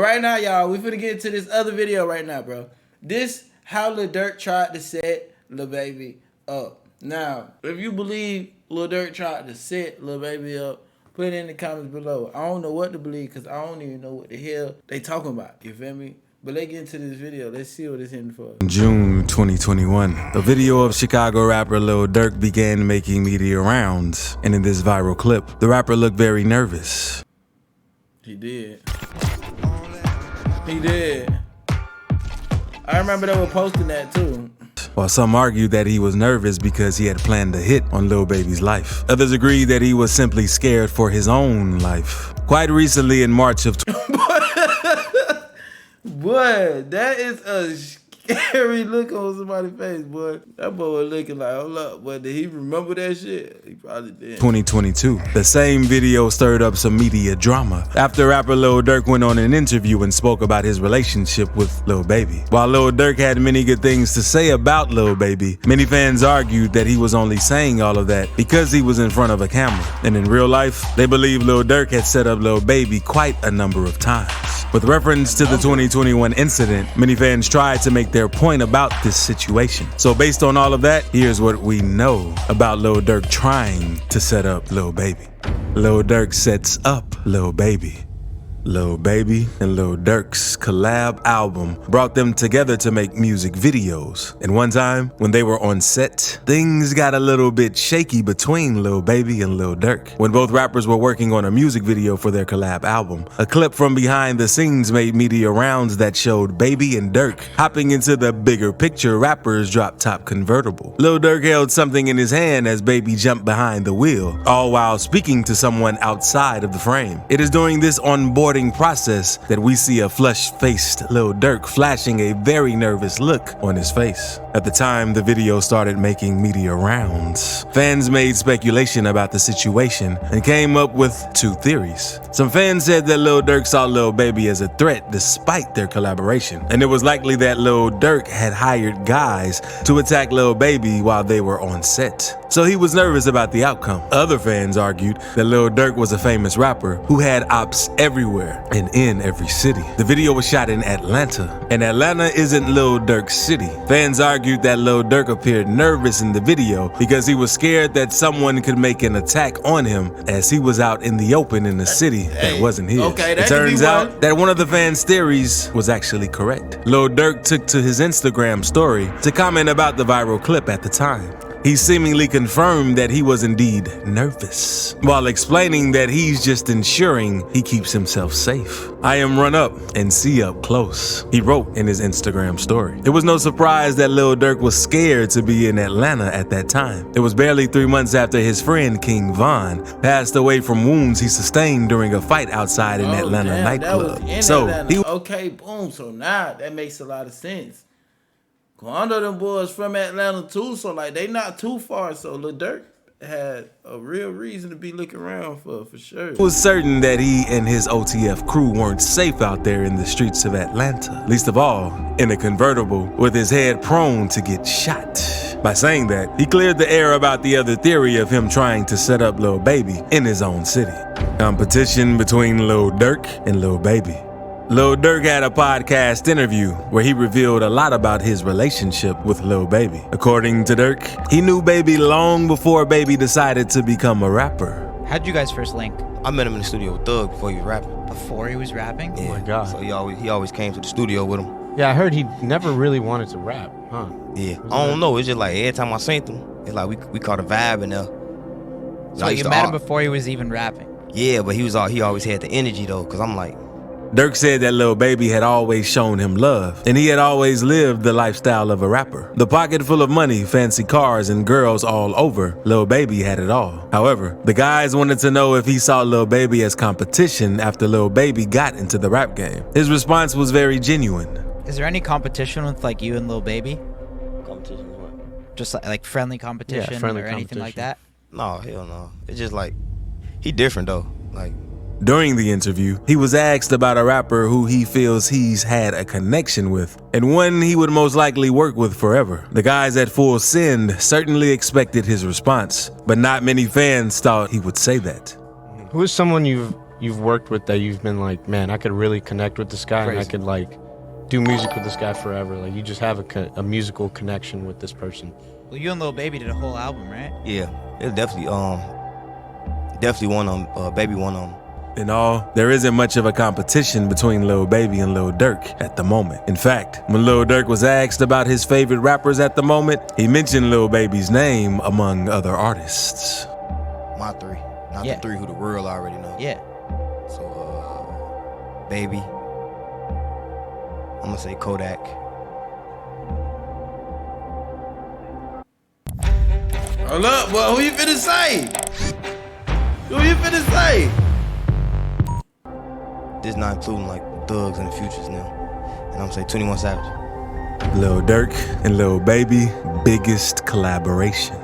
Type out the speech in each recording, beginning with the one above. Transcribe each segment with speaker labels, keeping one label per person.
Speaker 1: Right now, y'all, we finna get into this other video right now, bro. This how Lil Durk tried to set Lil Baby up. Now, if you believe Lil Durk tried to set Lil Baby up, put it in the comments below. I don't know what to believe because I don't even know what the hell they talking about. You feel me? But let's get into this video. Let's see what it's in for.
Speaker 2: June 2021, a video of Chicago rapper Lil Durk began making media rounds. And in this viral clip, the rapper looked very nervous.
Speaker 1: He did. He did. I remember they were posting that too.
Speaker 2: While some argued that he was nervous because he had planned a hit on Lil Baby's life. Others agreed that he was simply scared for his own life. Quite recently in March of
Speaker 1: Boy, that is a scary look on somebody's face, boy. That boy was looking like, hold up, but did he remember that shit? He probably did.
Speaker 2: 2022, the same video stirred up some media drama after rapper Lil Durk went on an interview and spoke about his relationship with Lil Baby. While Lil Durk had many good things to say about Lil Baby, many fans argued that he was only saying all of that because he was in front of a camera. And in real life, they believe Lil Durk had set up Lil Baby quite a number of times. With reference to the 2021 incident, many fans tried to make their point about this situation. So based on all of that, here's what we know about Lil Durk trying to set up Lil Baby. Lil Durk sets up Lil Baby. Lil Baby and Lil Durk's collab album brought them together to make music videos. And one time, when they were on set, things got a little bit shaky between Lil Baby and Lil Durk. When both rappers were working on a music video for their collab album, a clip from behind the scenes made media rounds that showed Baby and Durk hopping into the bigger picture rapper's drop-top convertible. Lil Durk held something in his hand as Baby jumped behind the wheel, all while speaking to someone outside of the frame. It is during this onboarding process that we see a flush-faced Lil Durk flashing a very nervous look on his face. At the time the video started making media rounds, fans made speculation about the situation and came up with two theories. Some fans said that Lil Durk saw Lil Baby as a threat despite their collaboration, and it was likely that Lil Durk had hired guys to attack Lil Baby while they were on set. So he was nervous about the outcome. Other fans argued that Lil Durk was a famous rapper who had ops everywhere and in every city. The video was shot in Atlanta, and Atlanta isn't Lil Durk's city. Fans argued that Lil Durk appeared nervous in the video because he was scared that someone could make an attack on him as he was out in the open in a city that wasn't his.
Speaker 1: Okay,
Speaker 2: it turns out that one of the fans' theories was actually correct. Lil Durk took to his Instagram story to comment about the viral clip at the time. He seemingly confirmed that he was indeed nervous, while explaining that he's just ensuring he keeps himself safe. "I am run up and see up close," he wrote in his Instagram story. It was no surprise that Lil Durk was scared to be in Atlanta at that time. It was barely 3 months after his friend King Von passed away from wounds he sustained during a fight outside an Atlanta nightclub.
Speaker 1: Okay, boom. So now that makes a lot of sense. Quando them boys from Atlanta too, so like they not too far. So Lil Durk had a real reason to be looking around for sure.
Speaker 2: It was certain that he and his OTF crew weren't safe out there in the streets of Atlanta, least of all in a convertible with his head prone to get shot. By saying that, he cleared the air about the other theory of him trying to set up Lil Baby in his own city. Competition between Lil Durk and Lil Baby. Lil Durk had a podcast interview where he revealed a lot about his relationship with Lil Baby. According to Durk, he knew Baby long before Baby decided to become a rapper.
Speaker 3: How'd you guys first link?
Speaker 4: I met him in the studio with Thug before he was rapping.
Speaker 3: Before he was rapping?
Speaker 4: Yeah.
Speaker 5: Oh my God.
Speaker 4: So he always came to the studio with him.
Speaker 5: Yeah, I heard he never really wanted to rap, huh?
Speaker 4: Yeah. I don't know. It's just like every time I seen him, it's like we caught a vibe in there.
Speaker 3: So you met him before he was even rapping?
Speaker 4: Yeah, but he always had the energy though, cause I'm like.
Speaker 2: Durk said that Lil Baby had always shown him love, and he had always lived the lifestyle of a rapper. The pocket full of money, fancy cars, and girls all over, Lil Baby had it all. However, the guys wanted to know if he saw Lil Baby as competition after Lil Baby got into the rap game. His response was very genuine.
Speaker 3: Is there any competition with like you and Lil Baby?
Speaker 4: Competition is what?
Speaker 3: Just like friendly competition or anything like that?
Speaker 4: No, hell no. It's just like, he different though. Like.
Speaker 2: During the interview, he was asked about a rapper who he feels he's had a connection with, and one he would most likely work with forever. The guys at Full Send certainly expected his response, but not many fans thought he would say that.
Speaker 5: Who is someone you've you've worked with that you've been like, man, I could really connect with this guy, and I could like do music with this guy forever? Like, you just have a musical connection with this person.
Speaker 3: Well, you and Lil Baby did a whole album, right?
Speaker 4: Yeah, it's definitely one of them. Baby one of them.
Speaker 2: In all, there isn't much of a competition between Lil Baby and Lil Durk at the moment. In fact, when Lil Durk was asked about his favorite rappers at the moment, he mentioned Lil Baby's name among other artists.
Speaker 4: My three. Not the three who the world already know.
Speaker 3: Yeah.
Speaker 4: So, Baby. I'm gonna say Kodak.
Speaker 1: Hold up, boy. Who you finna say? Who you finna say?
Speaker 4: This not including like Thugs and the Futures now. And I'm gonna say 21 Savage.
Speaker 2: Lil Durk and Lil Baby, biggest collaboration.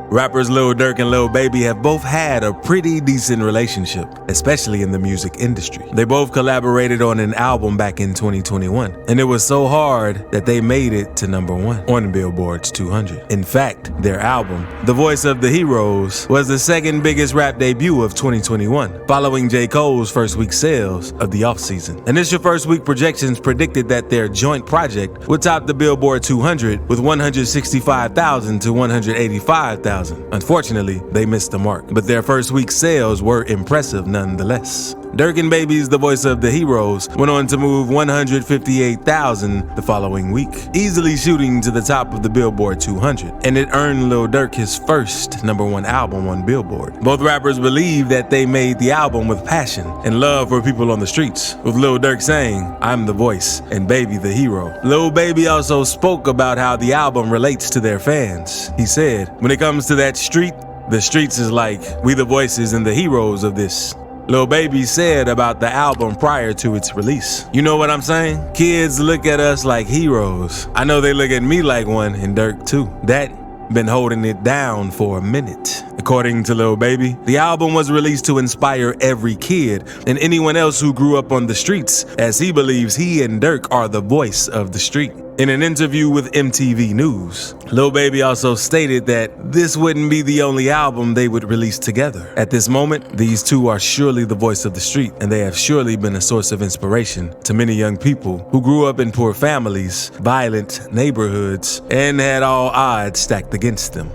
Speaker 2: Rappers Lil Durk and Lil Baby have both had a pretty decent relationship, especially in the music industry. They both collaborated on an album back in 2021, and it was so hard that they made it to #1 on Billboard's 200. In fact, their album, The Voice of the Heroes, was the second biggest rap debut of 2021, following J. Cole's first week sales of the offseason. Initial first week projections predicted that their joint project would top the Billboard 200 with 165,000 to 185,000. Unfortunately, they missed the mark, but their first week sales were impressive nonetheless. Durk and Baby's The Voice of the Heroes went on to move 158,000 the following week, easily shooting to the top of the Billboard 200, and it earned Lil Durk his first #1 album on Billboard. Both rappers believe that they made the album with passion and love for people on the streets, with Lil Durk saying, "I'm the voice," and Baby the hero. Lil Baby also spoke about how the album relates to their fans. He said, "When it comes to that street, the streets is like, we the voices and the heroes of this." Lil Baby said about the album prior to its release, "You know what I'm saying? Kids look at us like heroes. I know they look at me like one, and Durk too. That been holding it down for a minute." According to Lil Baby, the album was released to inspire every kid and anyone else who grew up on the streets, as he believes he and Durk are the voice of the street. In an interview with MTV News, Lil Baby also stated that this wouldn't be the only album they would release together. At this moment, these two are surely the voice of the street, and they have surely been a source of inspiration to many young people who grew up in poor families, violent neighborhoods, and had all odds stacked against them.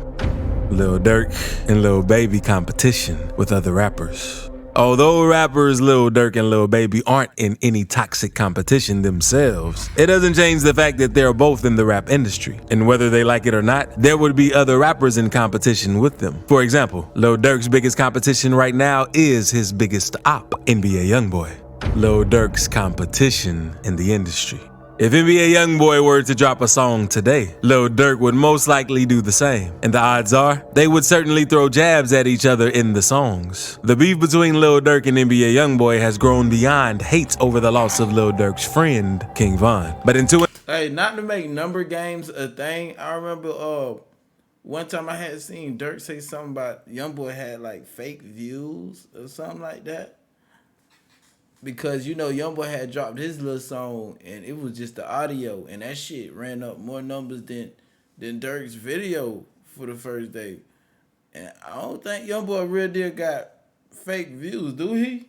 Speaker 2: Lil Durk and Lil Baby competition with other rappers. Although rappers Lil Durk and Lil Baby aren't in any toxic competition themselves, it doesn't change the fact that they're both in the rap industry. And whether they like it or not, there would be other rappers in competition with them. For example, Lil Durk's biggest competition right now is his biggest op, NBA Youngboy. Lil Durk's competition in the industry. If NBA Youngboy were to drop a song today, Lil Durk would most likely do the same. And the odds are, they would certainly throw jabs at each other in the songs. The beef between Lil Durk and NBA Youngboy has grown beyond hate over the loss of Lil Durk's friend, King Von. But
Speaker 1: hey, not to make number games a thing, I remember one time I had seen Durk say something about Youngboy had like fake views or something like that. Because, you know, Youngboy had dropped his little song and it was just the audio, and that shit ran up more numbers than Durk's video for the first day. And I don't think Youngboy real deal got fake views, do he?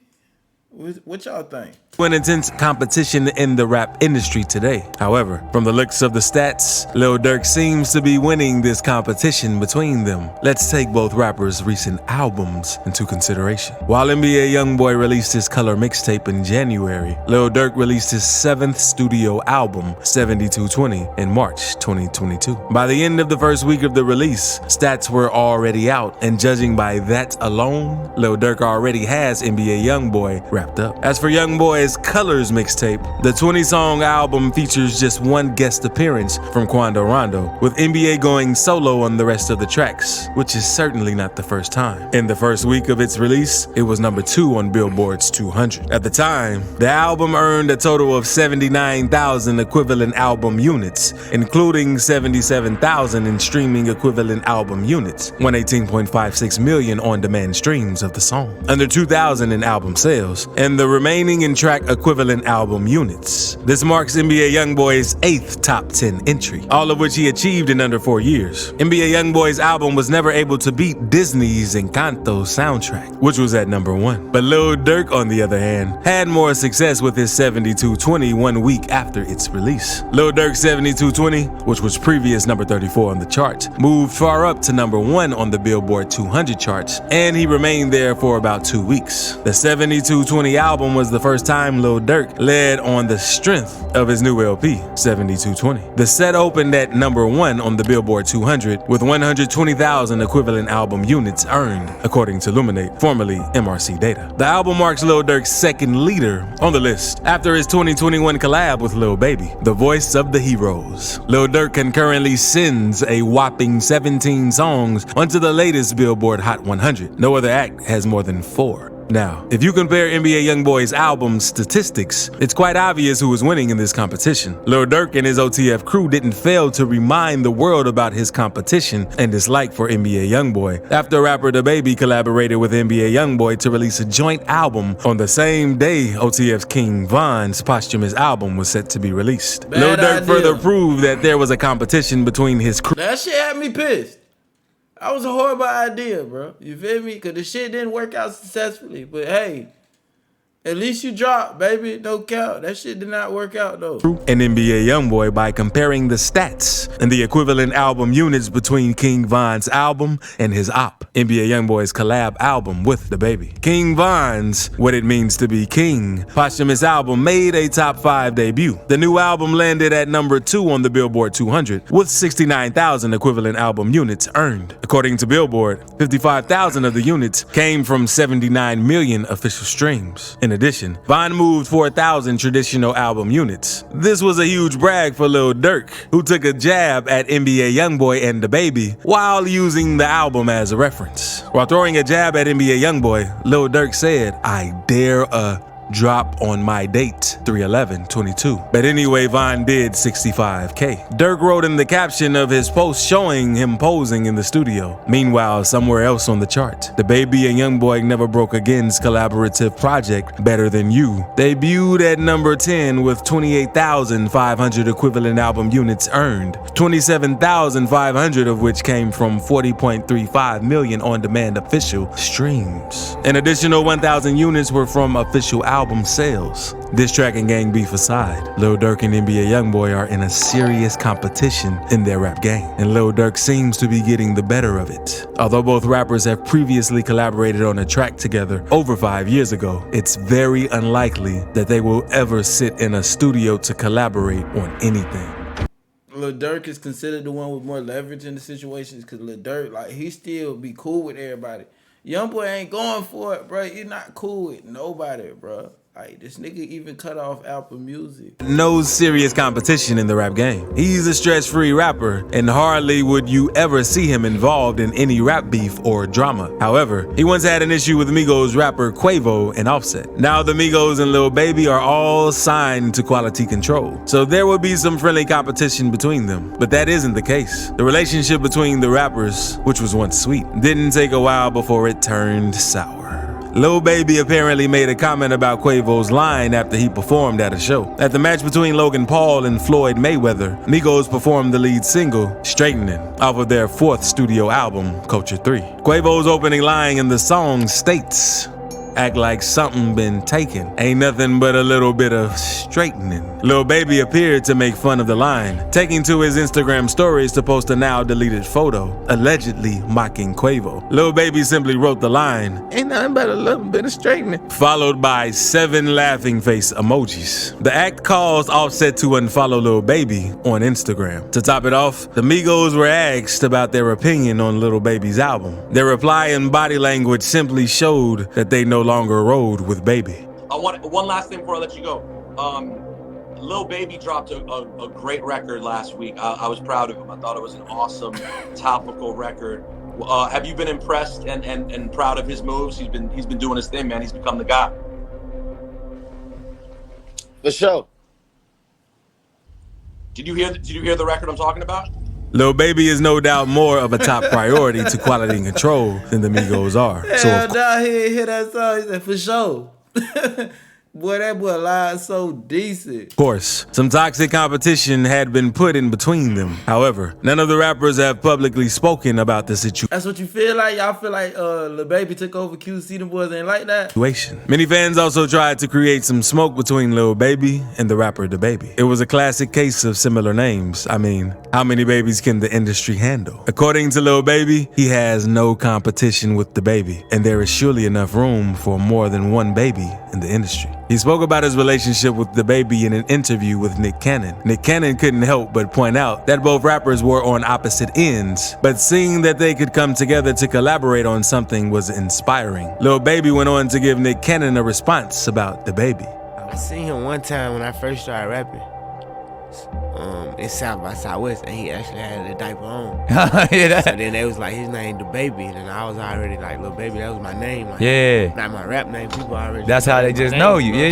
Speaker 1: What y'all think?
Speaker 2: An intense competition in the rap industry today. However, from the looks of the stats, Lil Durk seems to be winning this competition between them. Let's take both rappers' recent albums into consideration. While NBA Youngboy released his Color mixtape in January, Lil Durk released his 7th studio album, 7220, in March 2022. By the end of the first week of the release, stats were already out, and judging by that alone, Lil Durk already has NBA Youngboy wrapped up. As for Youngboy's Colors mixtape, the 20-song album features just one guest appearance from Quando Rondo, with NBA going solo on the rest of the tracks, which is certainly not the first time. In the first week of its release, it was #2 on Billboard's 200. At the time, the album earned a total of 79,000 equivalent album units, including 77,000 in streaming equivalent album units, 118.56 million on-demand streams of the song, under 2,000 in album sales, and the remaining in track equivalent album units. This marks NBA Youngboy's 8th top 10 entry, all of which he achieved in under 4 years. NBA Youngboy's album was never able to beat Disney's Encanto soundtrack, which was at number 1. But Lil Durk, on the other hand, had more success with his 7220 1 week after its release. Lil Durk's 7220, which was previous number 34 on the chart, moved far up to number 1 on the Billboard 200 charts, and he remained there for about 2 weeks. The 7220 album was the first time Lil Durk led on the strength of his new LP, 7220. The set opened at number 1 on the Billboard 200 with 120,000 equivalent album units earned, according to Luminate, formerly MRC Data. The album marks Lil Durk's second leader on the list after his 2021 collab with Lil Baby, the voice of the heroes. Lil Durk concurrently sends a whopping 17 songs onto the latest Billboard Hot 100. No other act has more than 4. Now, if you compare NBA Youngboy's album statistics, it's quite obvious who is winning in this competition. Lil Durk and his OTF crew didn't fail to remind the world about his competition and dislike for NBA Youngboy after rapper Lil Baby collaborated with NBA Youngboy to release a joint album on the same day OTF's King Von's posthumous album was set to be released. Lil Durk further proved that there was a competition between his crew.
Speaker 1: That shit had me pissed. That was a horrible idea, bro. You feel me? Because the shit didn't work out successfully. But hey, at least you dropped, baby. No count. That shit did not work out, though.
Speaker 2: And NBA Youngboy by comparing the stats and the equivalent album units between King Von's album and his op, NBA Youngboy's collab album with Lil Baby. King Von's What It Means to Be King posthumous album made a top 5 debut. The new album landed at number 2 on the Billboard 200 with 69,000 equivalent album units earned. According to Billboard, 55,000 of the units came from 79 million official streams. In addition, Von moved 4,000 traditional album units. This was a huge brag for Lil Durk, who took a jab at NBA Youngboy and Lil Baby while using the album as a reference. While throwing a jab at NBA Youngboy, Lil Durk said, "I dare a drop on my date, 3/11/22. But anyway, Von did 65K. Durk wrote in the caption of his post showing him posing in the studio. Meanwhile, somewhere else on the chart, Lil Baby and Youngboy Never Broke Again's collaborative project, Better Than You, debuted at number 10 with 28,500 equivalent album units earned, 27,500 of which came from 40.35 million on-demand official streams. An additional 1,000 units were from official album sales. Diss track and gang beef aside, Lil Durk and NBA Youngboy are in a serious competition in their rap game, and Lil Durk seems to be getting the better of it. Although both rappers have previously collaborated on a track together over 5 years ago, it's very unlikely that they will ever sit in a studio to collaborate on anything.
Speaker 1: Lil Durk is considered the one with more leverage in the situations because Lil Durk, like, he still be cool with everybody. Youngboy ain't going for it, bro. You're not cool with nobody, bro. Like, this nigga even cut off Apple Music.
Speaker 2: No serious competition in the rap game. He's a stress-free rapper, and hardly would you ever see him involved in any rap beef or drama. However, he once had an issue with Migos rapper Quavo and Offset. Now the Migos and Lil Baby are all signed to Quality Control, so there will be some friendly competition between them. But that isn't the case. The relationship between the rappers, which was once sweet, didn't take a while before it turned sour. Lil Baby apparently made a comment about Quavo's line after he performed at a show. At the match between Logan Paul and Floyd Mayweather, Migos performed the lead single, Straightening, off of their 4th studio album, Culture 3. Quavo's opening line in the song states, "Act like something been taken. Ain't nothing but a little bit of straightening." Lil Baby appeared to make fun of the line, taking to his Instagram stories to post a now deleted photo, allegedly mocking Quavo. Lil Baby simply wrote the line, "Ain't nothing but a little bit of straightening," followed by 7 laughing face emojis. The act caused Offset to unfollow Lil Baby on Instagram. To top it off, the Migos were asked about their opinion on Lil Baby's album. Their reply in body language simply showed that they no longer rode with Baby.
Speaker 6: I want one last thing before I let you go. Lil Baby dropped a great record last week. I was proud of him. I thought it was an awesome topical record. Have you been impressed and proud of his moves? He's been doing his thing, man. He's become the guy.
Speaker 7: For sure.
Speaker 6: Did you hear the record I'm talking about?
Speaker 2: Lil Baby is no doubt more of a top priority to Quality Control than the Migos are.
Speaker 1: Hell nah, he ain't hear that song. He said, for sure. Boy, that boy lied so decent.
Speaker 2: Of course, some toxic competition had been put in between them. However, none of the rappers have publicly spoken about the
Speaker 1: That's what you feel like? Y'all feel like Lil Baby took over QC, them boys ain't like that?
Speaker 2: situation. Many fans also tried to create some smoke between Lil Baby and the rapper Da Baby. It was a classic case of similar names. I mean, how many babies can the industry handle? According to Lil Baby, he has no competition with Da Baby, and there is surely enough room for more than one baby in the industry. He spoke about his relationship with Da Baby in an interview with Nick Cannon. Nick Cannon couldn't help but point out that both rappers were on opposite ends, but seeing that they could come together to collaborate on something was inspiring. Lil Baby went on to give Nick Cannon a response about Da Baby.
Speaker 7: I seen him one time when I first started rapping. In South by Southwest, and he actually had a diaper on.
Speaker 8: Yeah,
Speaker 7: So then they was like, his name Da Baby, and then I was already like, Lil Baby, that was my name. Like,
Speaker 8: yeah.
Speaker 7: not my rap name. People already.
Speaker 8: That's how they
Speaker 7: my
Speaker 8: just
Speaker 7: name,
Speaker 8: know you.
Speaker 7: what I'm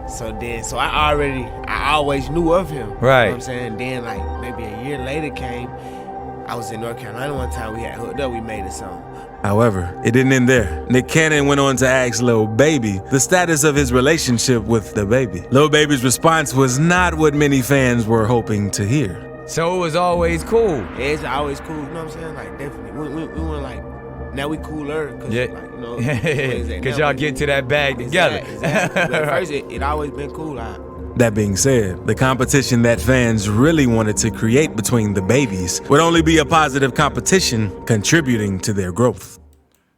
Speaker 7: saying?
Speaker 8: Yeah.
Speaker 7: So I always knew of him.
Speaker 8: Right.
Speaker 7: You know what I'm saying? Then like maybe a year later came, I was in North Carolina one time. We had hooked up. We made a song.
Speaker 2: However, it didn't end there. Nick Cannon went on to ask Lil Baby the status of his relationship with Da Baby. Lil Baby's response was not what many fans were hoping to hear.
Speaker 8: So it was always cool.
Speaker 7: Yeah, it's always cool. You know what I'm saying? Like definitely. We went like, now we cooler. Cause,
Speaker 8: Yeah.
Speaker 7: like, you know.
Speaker 8: Cause y'all get to that bag together.
Speaker 7: Exactly. But at first, it always been cool.
Speaker 2: That being said, the competition that fans really wanted to create between the babies would only be a positive competition contributing to their growth.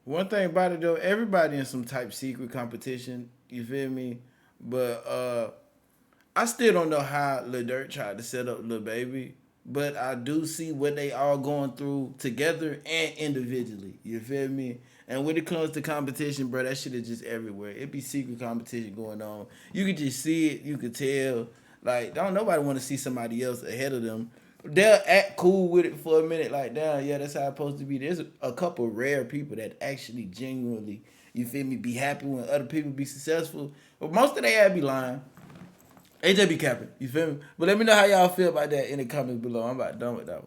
Speaker 1: One thing about it though, everybody in some type secret competition, you feel me? But I still don't know how Lil Durk tried to set up Lil Baby, but I do see what they all going through together and individually, you feel me? And when it comes to competition, bro, that shit is just everywhere. It be secret competition going on. You could just see it. You could tell. Like, don't nobody want to see somebody else ahead of them. They'll act cool with it for a minute. Like, damn, yeah, that's how it's supposed to be. There's a couple rare people that actually genuinely, you feel me, be happy when other people be successful. But most of they be lying. They just be capping. You feel me? But let me know how y'all feel about that in the comments below. I'm about done with that one.